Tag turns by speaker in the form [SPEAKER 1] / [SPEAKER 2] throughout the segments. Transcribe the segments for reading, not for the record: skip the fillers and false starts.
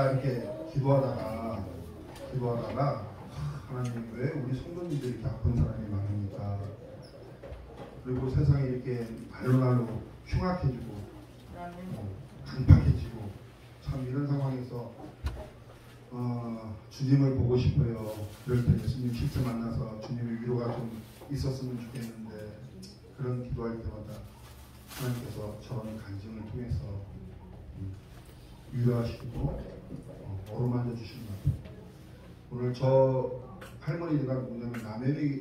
[SPEAKER 1] 제가 이렇게 기도하다가 하나님 왜 우리 성도님들이 이렇게 아픈 사람이 많으니까, 그리고 세상이 이렇게 날로 흉악해지고 강팍해지고, 참 이런 상황에서 주님을 보고 싶어요. 그럴 때 예수님 실제 만나서 주님의 위로가 좀 있었으면 좋겠는데, 그런 기도할 때마다 하나님께서 저런 간증을 통해서 위로하시고 어루만져 주시는 것 같아요. 오늘 저 할머니가 누구냐면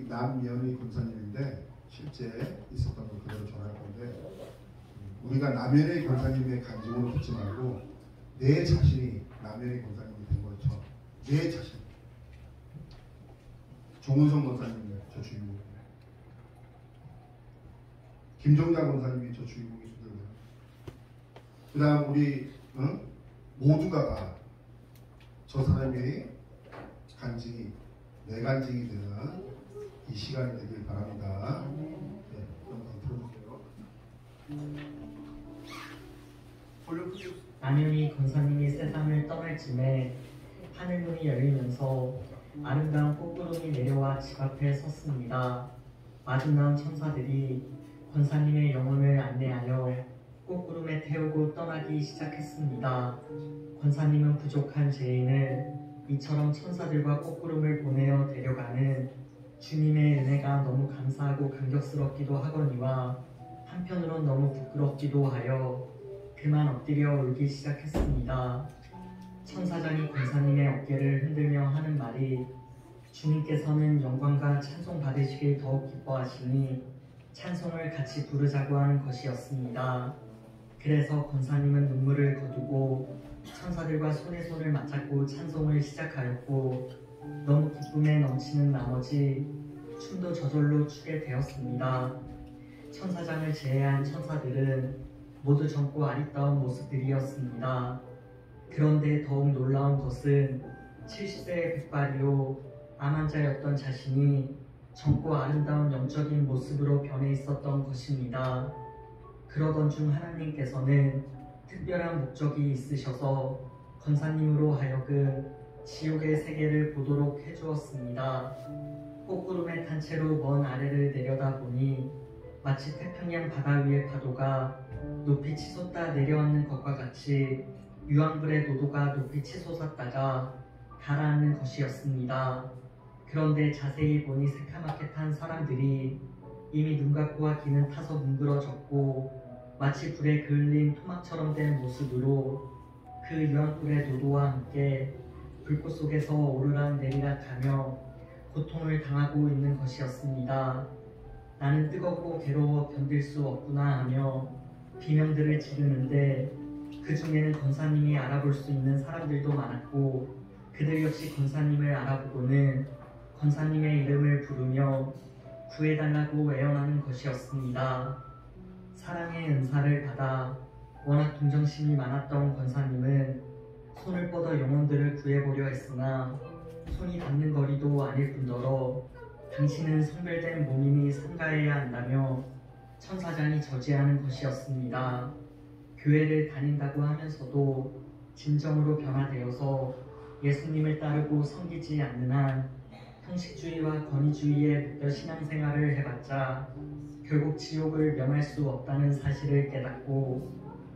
[SPEAKER 1] 남면의 권사님인데, 실제 있었던 걸 그대로 전할 건데, 우리가 남면의 권사님의 간증으로 듣지 말고 내 자신이 남면의 권사님이 된 것처럼, 내 자신. 정은성 권사님이 저 주인공이에요. 김정자 권사님이 저 주인공이시거든요. 그 다음 우리 모두가 다 저 사람의 간증이 내 간증이 되는 이 시간이 되길 바랍니다. 네, 그럼 들어주세요.
[SPEAKER 2] 남현희 권사님이 세상을 떠날 쯤에 하늘문이 열리면서 아름다운 꽃구름이 내려와 집 앞에 섰습니다. 마중 나온 천사들이 권사님의 영혼을 안내하여 꽃구름에 태우고 떠나기 시작했습니다. 권사님은 부족한 죄인을 이처럼 천사들과 꽃구름을 보내어 데려가는 주님의 은혜가 너무 감사하고 감격스럽기도 하거니와 한편으론 너무 부끄럽기도 하여 그만 엎드려 울기 시작했습니다. 천사장이 권사님의 어깨를 흔들며 하는 말이, 주님께서는 영광과 찬송 받으시길 더욱 기뻐하시니 찬송을 같이 부르자고 하는 것이었습니다. 그래서 권사님은 눈물을 거두고 천사들과 손에 손을 맞잡고 찬송을 시작하였고, 너무 기쁨에 넘치는 나머지 춤도 저절로 추게 되었습니다. 천사장을 제외한 천사들은 모두 젊고 아리따운 모습들이었습니다. 그런데 더욱 놀라운 것은 70세의 백발이요 암환자였던 자신이 젊고 아름다운 영적인 모습으로 변해 있었던 것입니다. 그러던 중 하나님께서는 특별한 목적이 있으셔서 권사님으로 하여금 지옥의 세계를 보도록 해주었습니다. 꽃구름에 탄 채로 먼 아래를 내려다보니 마치 태평양 바다 위의 파도가 높이 치솟다 내려앉는 것과 같이 유황불의 노도가 높이 치솟았다가 가라앉는 것이었습니다. 그런데 자세히 보니 새카맣게 탄 사람들이 이미 눈과 코와 귀는 타서 뭉그러졌고, 마치 불에 그을린 토막처럼 된 모습으로 그 유황불의 노도와 함께 불꽃 속에서 오르락 내리락 하며 고통을 당하고 있는 것이었습니다. 나는 뜨겁고 괴로워 견딜 수 없구나 하며 비명들을 지르는데, 그 중에는 권사님이 알아볼 수 있는 사람들도 많았고, 그들 역시 권사님을 알아보고는 권사님의 이름을 부르며 구해달라고 애원하는 것이었습니다. 사랑의 은사를 받아 워낙 동정심이 많았던 권사님은 손을 뻗어 영혼들을 구해보려 했으나 손이 닿는 거리도 아닐 뿐더러 당신은 성별된 몸이니 삼가해야 한다며 천사장이 저지하는 것이었습니다. 교회를 다닌다고 하면서도 진정으로 변화되어서 예수님을 따르고 섬기지 않는 한 형식주의와 권위주의의 무별 신앙생활을 해봤자 결국 지옥을 면할 수 없다는 사실을 깨닫고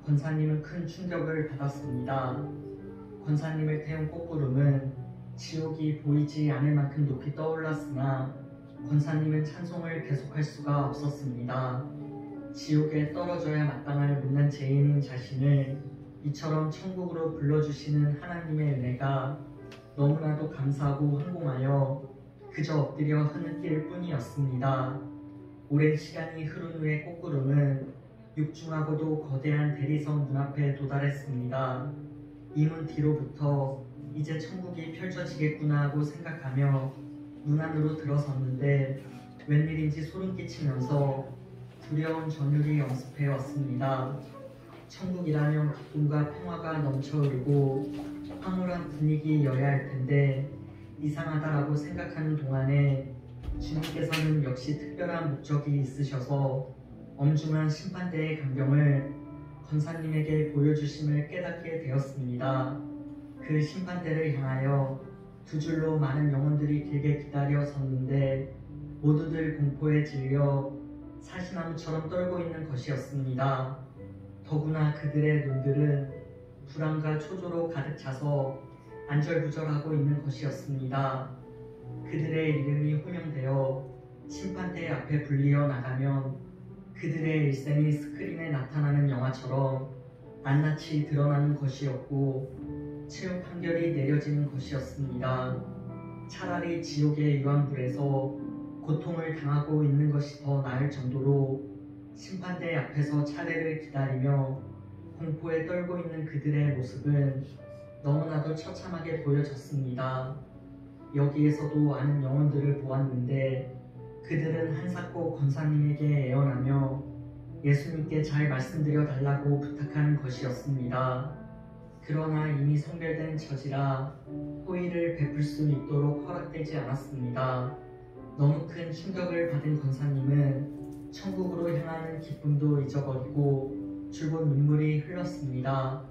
[SPEAKER 2] 권사님은 큰 충격을 받았습니다. 권사님을 태운 꽃구름은 지옥이 보이지 않을 만큼 높이 떠올랐으나 권사님은 찬송을 계속할 수가 없었습니다. 지옥에 떨어져야 마땅할 못난 죄인인 자신을 이처럼 천국으로 불러주시는 하나님의 은혜가 너무나도 감사하고 황공하여 그저 엎드려 흐느낄 뿐이었습니다. 오랜 시간이 흐른 후에 꽃구름은 육중하고도 거대한 대리석 문 앞에 도달했습니다. 이 문 뒤로부터 이제 천국이 펼쳐지겠구나 하고 생각하며 문 안으로 들어섰는데 웬일인지 소름 끼치면서 두려운 전율이 엄습해 왔습니다. 천국이라면 기쁨과 평화가 넘쳐흐르고 황홀한 분위기여야 할 텐데 이상하다라고 생각하는 동안에 주님께서는 역시 특별한 목적이 있으셔서 엄중한 심판대의 강경을 권사님에게 보여주심을 깨닫게 되었습니다. 그 심판대를 향하여 두 줄로 많은 영혼들이 길게 기다려 섰는데 모두들 공포에 질려 사시나무처럼 떨고 있는 것이었습니다. 더구나 그들의 눈들은 불안과 초조로 가득 차서 안절부절하고 있는 것이었습니다. 그들의 이름이 호명되어 심판대 앞에 불리어 나가면 그들의 일생이 스크린에 나타나는 영화처럼 낱낱이 드러나는 것이었고 최후 판결이 내려지는 것이었습니다. 차라리 지옥의 유황불에서 고통을 당하고 있는 것이 더 나을 정도로 심판대 앞에서 차례를 기다리며 공포에 떨고 있는 그들의 모습은 너무나도 처참하게 보여졌습니다. 여기에서도 아는 영혼들을 보았는데 그들은 한사코 권사님에게 애원하며 예수님께 잘 말씀드려 달라고 부탁하는 것이었습니다. 그러나 이미 성별된 처지라 호의를 베풀 수 있도록 허락되지 않았습니다. 너무 큰 충격을 받은 권사님은 천국으로 향하는 기쁨도 잊어버리고 줄곧 눈물이 흘렀습니다.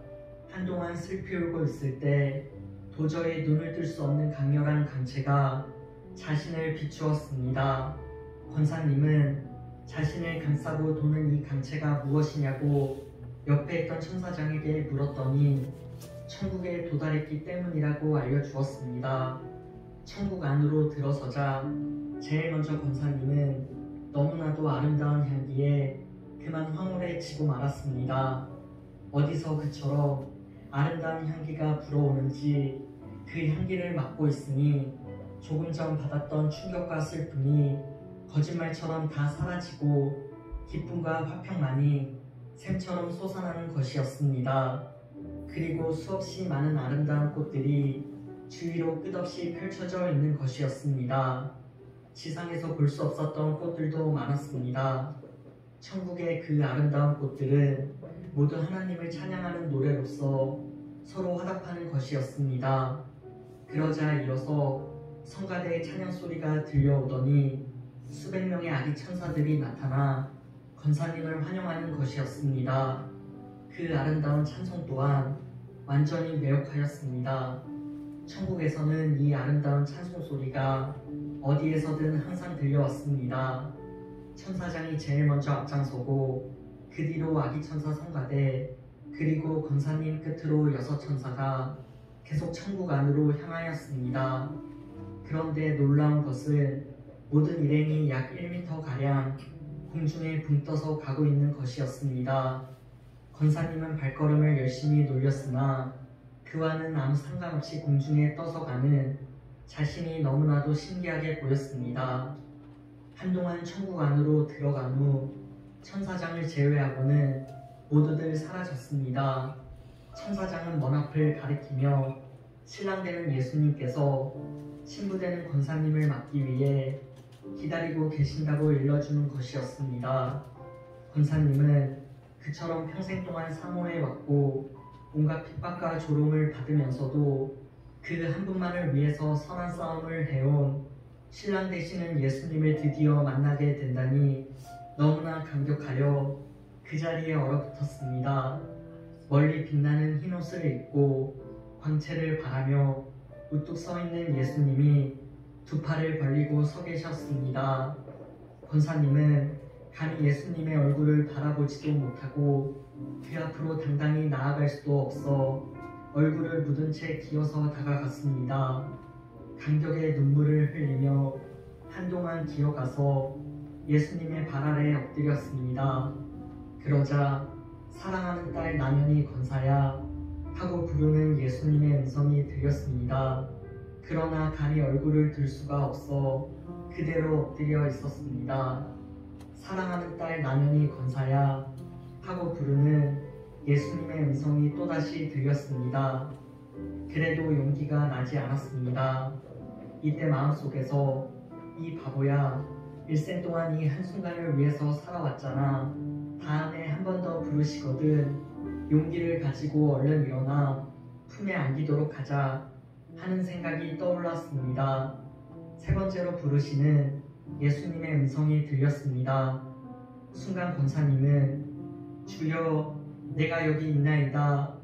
[SPEAKER 2] 한동안 슬피 울고 있을 때 도저히 눈을 뜰 수 없는 강렬한 감체가 자신을 비추었습니다. 권사님은 자신을 감싸고 도는 이 감체가 무엇이냐고 옆에 있던 천사장에게 물었더니 천국에 도달했기 때문이라고 알려주었습니다. 천국 안으로 들어서자 제일 먼저 권사님은 너무나도 아름다운 향기에 그만 황홀해지고 말았습니다. 어디서 그처럼 아름다운 향기가 불어오는지 그 향기를 맡고 있으니 조금 전 받았던 충격과 슬픔이 거짓말처럼 다 사라지고 기쁨과 화평만이 샘처럼 솟아나는 것이었습니다. 그리고 수없이 많은 아름다운 꽃들이 주위로 끝없이 펼쳐져 있는 것이었습니다. 지상에서 볼 수 없었던 꽃들도 많았습니다. 천국의 그 아름다운 꽃들은 모두 하나님을 찬양하는 노래로서 서로 화답하는 것이었습니다. 그러자 이어서 성가대의 찬양 소리가 들려오더니 수백 명의 아기 천사들이 나타나 권사님을 환영하는 것이었습니다. 그 아름다운 찬송 또한 완전히 매혹하였습니다. 천국에서는 이 아름다운 찬송 소리가 어디에서든 항상 들려왔습니다. 천사장이 제일 먼저 앞장서고 그 뒤로 아기 천사 성가대 그리고 권사님 끝으로 여섯 천사가 계속 천국 안으로 향하였습니다. 그런데 놀라운 것은 모든 일행이 약 1m가량 공중에 붕 떠서 가고 있는 것이었습니다. 권사님은 발걸음을 열심히 놀렸으나 그와는 아무 상관없이 공중에 떠서 가는 자신이 너무나도 신기하게 보였습니다. 한동안 천국 안으로 들어간 후 천사장을 제외하고는 모두들 사라졌습니다. 천사장은 먼 앞을 가리키며 신랑되는 예수님께서 신부되는 권사님을 맞기 위해 기다리고 계신다고 일러주는 것이었습니다. 권사님은 그처럼 평생 동안 사모해 왔고 온갖 핍박과 조롱을 받으면서도 그 한 분만을 위해서 선한 싸움을 해온 신랑 되시는 예수님을 드디어 만나게 된다니 너무나 감격하여 그 자리에 얼어붙었습니다. 멀리 빛나는 흰옷을 입고 광채를 바라며 우뚝 서 있는 예수님이 두 팔을 벌리고 서 계셨습니다. 권사님은 감히 예수님의 얼굴을 바라보지도 못하고 그 앞으로 당당히 나아갈 수도 없어 얼굴을 묻은 채 기어서 다가갔습니다. 감격의 눈물을 흘리며 한동안 기어가서 예수님의 발 아래에 엎드렸습니다. 그러자 사랑하는 딸 나면이 권사야 하고 부르는 예수님의 음성이 들렸습니다. 그러나 감히 얼굴을 들 수가 없어 그대로 엎드려 있었습니다. 사랑하는 딸 나면이 권사야 하고 부르는 예수님의 음성이 또다시 들렸습니다. 그래도 용기가 나지 않았습니다. 이때 마음속에서 이 바보야, 일생 동안 이 한순간을 위해서 살아왔잖아. 다음에 한 번 더 부르시거든 용기를 가지고 얼른 일어나 품에 안기도록 하자 하는 생각이 떠올랐습니다. 세 번째로 부르시는 예수님의 음성이 들렸습니다. 순간 권사님은 주여 내가 여기 있나이다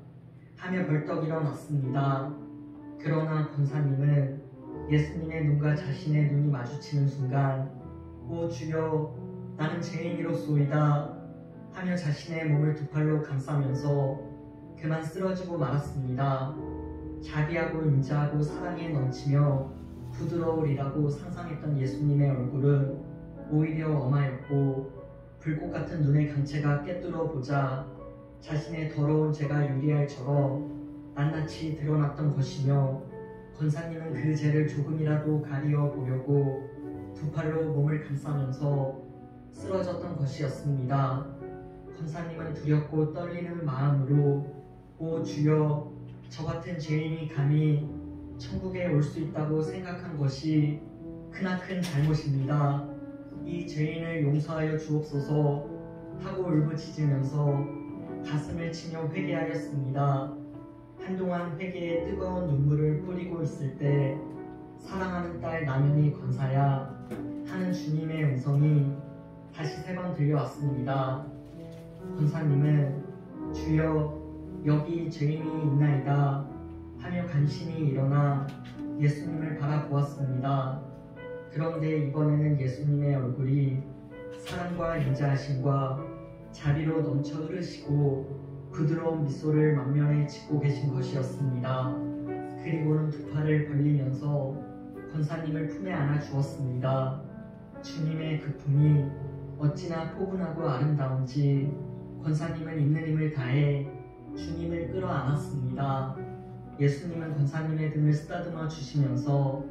[SPEAKER 2] 하며 벌떡 일어났습니다. 그러나 권사님은 예수님의 눈과 자신의 눈이 마주치는 순간 오 주여 나는 죄인이로소이다 하며 자신의 몸을 두 팔로 감싸면서 그만 쓰러지고 말았습니다. 자비하고 인자하고 사랑에 넘치며 부드러우리라고 상상했던 예수님의 얼굴은 오히려 엄하였고 불꽃 같은 눈의 강체가 꿰뚫어 보자 자신의 더러운 죄가 유리알처럼 낱낱이 드러났던 것이며 권사님은 그 죄를 조금이라도 가리어 보려고 두 팔로 몸을 감싸면서 쓰러졌던 것이었습니다. 권사님은 두렵고 떨리는 마음으로 오 주여 저 같은 죄인이 감히 천국에 올 수 있다고 생각한 것이 크나큰 잘못입니다. 이 죄인을 용서하여 주옵소서 하고 울부짖으면서 가슴을 치며 회개하였습니다. 한동안 회개에 뜨거운 눈물을 뿌리고 있을 때 사랑하는 딸 나면이 권사야 하는 주님의 음성이 다시 3번 들려왔습니다. 권사님은 주여 여기 죄인이 있나이다 하며 간신히 일어나 예수님을 바라보았습니다. 그런데 이번에는 예수님의 얼굴이 사랑과 인자하심과 자비로 넘쳐 흐르시고 부드러운 미소를 만면에 짓고 계신 것이었습니다. 그리고는 두 팔을 벌리면서 권사님을 품에 안아 주었습니다. 주님의 그 품이 어찌나 포근하고 아름다운지 권사님은 있는 힘을 다해 주님을 끌어안았습니다. 예수님은 권사님의 등을 쓰다듬어 주시면서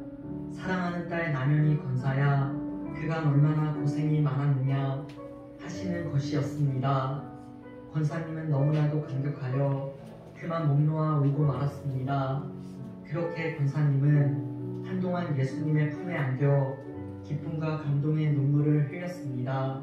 [SPEAKER 2] 사랑하는 딸 나면이 권사야 그간 얼마나 고생이 많았느냐 하시는 것이었습니다. 권사님은 너무나도 감격하여 그만 목 놓아 울고 말았습니다. 그렇게 권사님은 한동안 예수님의 품에 안겨 기쁨과 감동의 눈물을 흘렸습니다.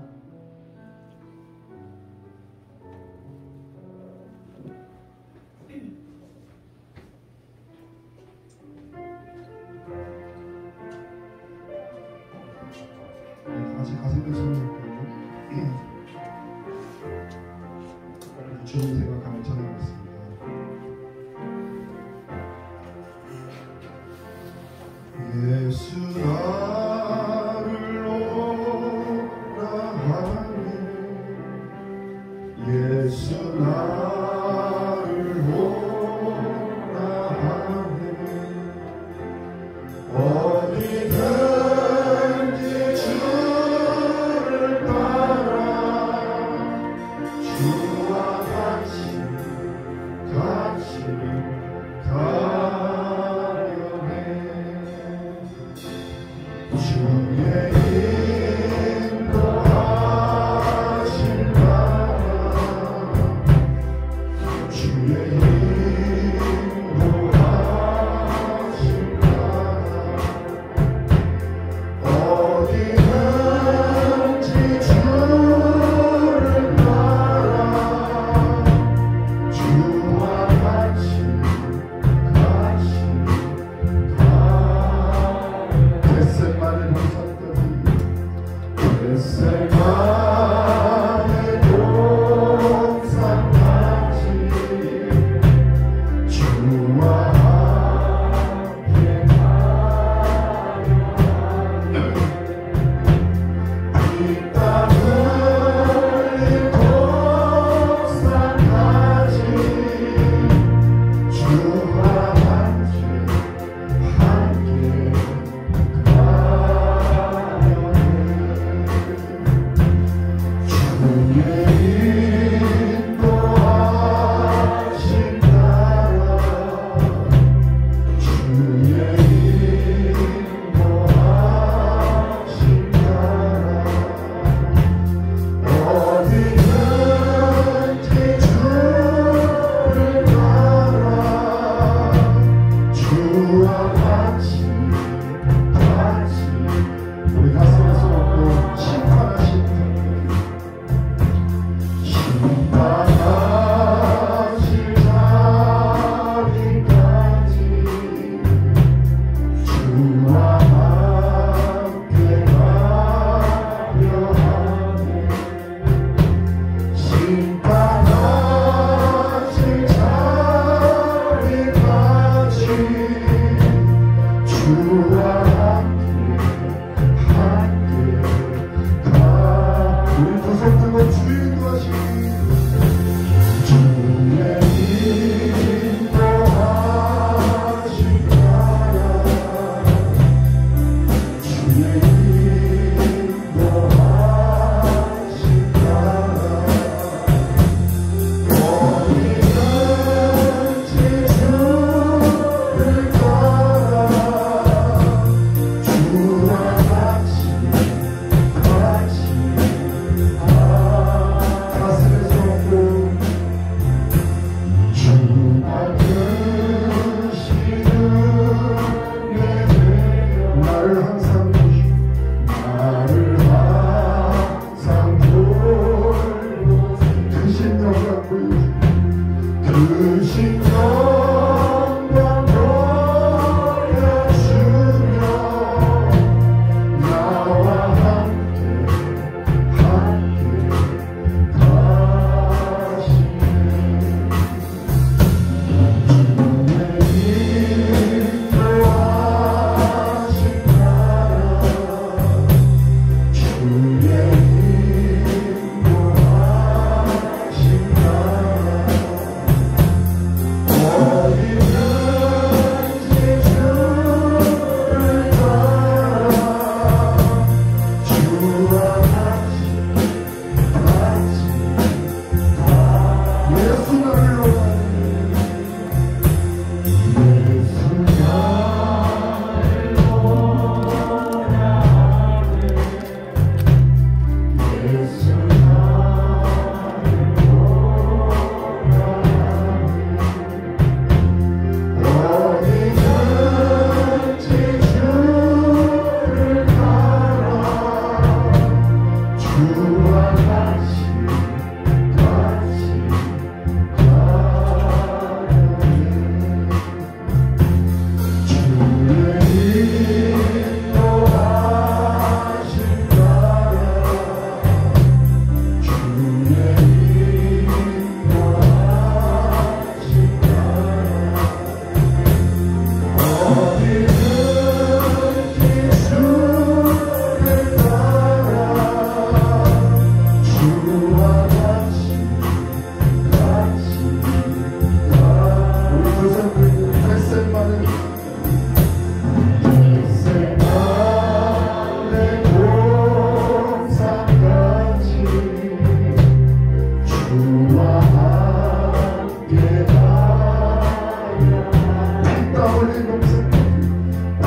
[SPEAKER 1] 다시 가슴에 손을 얹고 주님 생각하며 찬양하겠습니다. 예수 나를 오라 하네 예수 나를 오라 하네 어디든지 주를 따라 주와 같이 가려해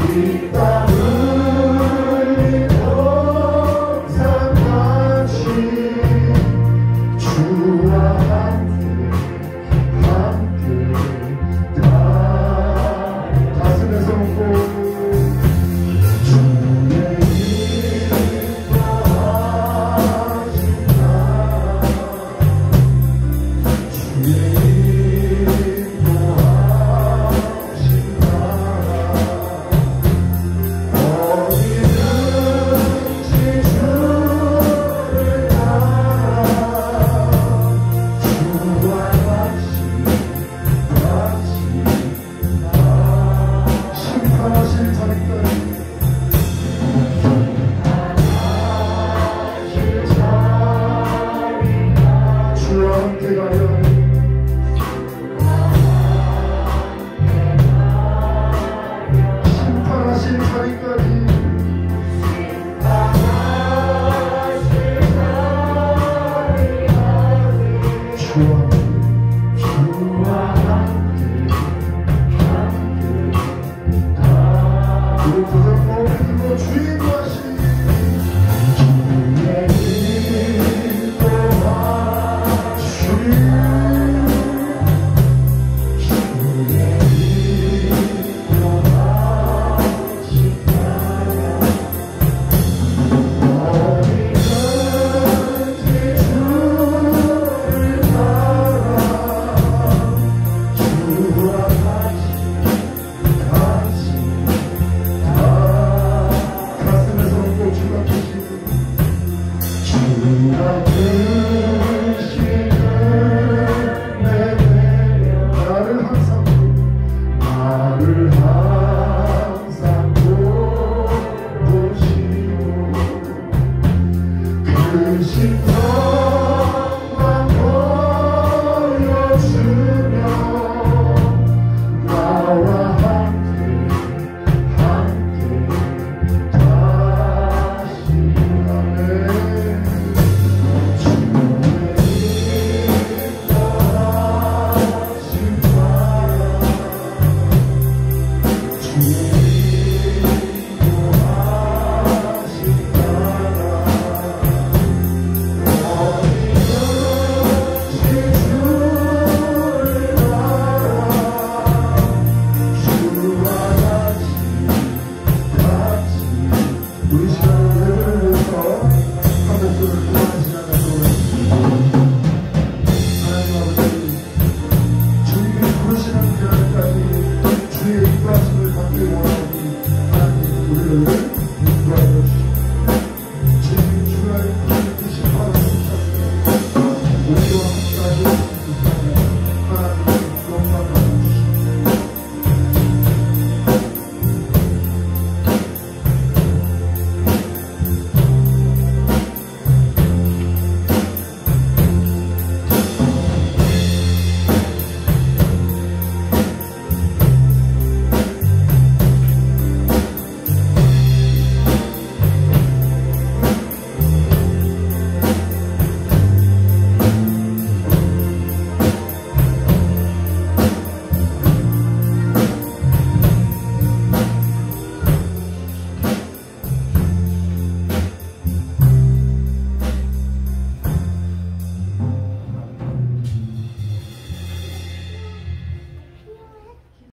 [SPEAKER 3] 기다